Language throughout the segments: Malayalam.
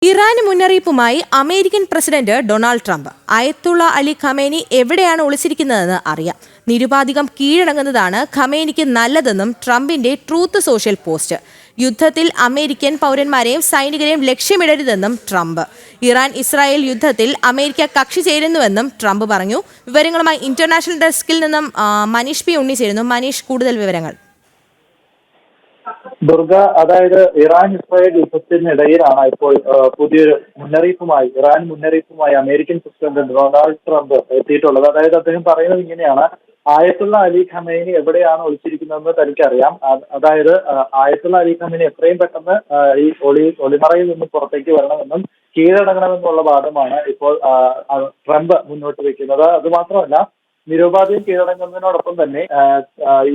ഇറാന് മുന്നറിയിപ്പുമായി American president Donald Trump. Ayatollah Ali Khamenei എവിടെയാണ് ഒളിച്ചിരിക്കുന്നതെന്ന് അറിയാം. നിരുപാധികം കീഴടങ്ങുന്നതാണ് ഖമേനിക്ക് നല്ലതെന്നും ട്രംപിന്റെ ട്രൂത്ത് സോഷ്യൽ പോസ്റ്റ്. യുദ്ധത്തിൽ അമേരിക്കൻ പൗരന്മാരെയും സൈനികരെയും ലക്ഷ്യമിടരുതെന്നും ട്രംപ്. ഇറാൻ ഇസ്രായേൽ യുദ്ധത്തിൽ അമേരിക്ക കക്ഷി ചേരുന്നുവെന്നും ട്രംപ് പറഞ്ഞു. വിവരങ്ങളുമായി ഇന്റർനാഷണൽ ഡെസ്കിൽ നിന്നും മനീഷ് പി ഉണ്ണി ചേരുന്നു. മനീഷ്, കൂടുതൽ വിവരങ്ങൾ. ദുർഗ, അതായത് ഇറാൻ ഇസ്രായേൽ യുദ്ധത്തിനിടയിലാണ് ഇപ്പോൾ പുതിയൊരു മുന്നറിയിപ്പുമായി അമേരിക്കൻ പ്രസിഡന്റ് ഡൊണാൾഡ് ട്രംപ് എത്തിയിട്ടുള്ളത്. അതായത് അദ്ദേഹം പറയുന്നത് ഇങ്ങനെയാണ്: ആയത്തുള്ള അലി ഖമേനി എവിടെയാണ് ഒളിച്ചിരിക്കുന്നതെന്ന് തനിക്കറിയാം. അതായത് ആയത്തുള്ള അലി ഖമേനി എത്രയും പെട്ടെന്ന് ഈ ഒളിമറയിൽ നിന്ന് പുറത്തേക്ക് വരണമെന്നും കീഴടങ്ങണമെന്നുള്ള വാദമാണ് ഇപ്പോൾ ട്രംപ് മുന്നോട്ട് വെക്കുന്നത്. അതുമാത്രമല്ല, നിരുപാധികം കീഴടങ്ങുന്നതിനോടൊപ്പം തന്നെ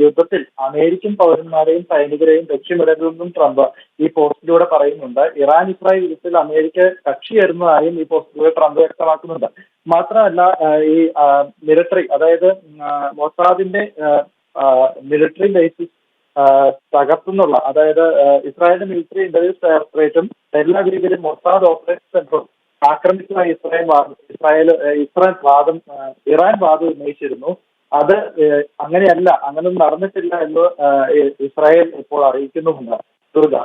യുദ്ധത്തിൽ അമേരിക്കൻ പൗരന്മാരെയും സൈനികരെയും ലക്ഷ്യമിടരുതെന്നും ട്രംപ് ഈ പോസ്റ്റിലൂടെ പറയുന്നുണ്ട്. ഇറാൻ ഇസ്രായേൽ യുദ്ധത്തിൽ അമേരിക്ക കക്ഷിയേറുന്നതായും ഈ പോസ്റ്റിലൂടെ ട്രംപ് വ്യക്തമാക്കുന്നുണ്ട്. മാത്രമല്ല, ഈ മിലിറ്ററി, അതായത് മൊസാദിന്റെ മിലിറ്ററി ബേസിസ് തകർത്തുന്നുള്ള, അതായത് ഇസ്രായേലിന്റെ മിലിറ്ററി ഇന്റലിജൻസ് ഡയറക്ടറേറ്റും ടെൽ-അവീവിലും മൊസാദ് ഓപ്പറേഷൻ സെന്ററും ആക്രമിച്ചതായി ഇറാൻ വാദം ഉന്നയിച്ചിരുന്നു. അത് അങ്ങനെയൊന്നും നടന്നിട്ടില്ല എന്ന് ഇസ്രായേൽ ഇപ്പോൾ അറിയിക്കുന്നുമുണ്ട്. ദുർഗ.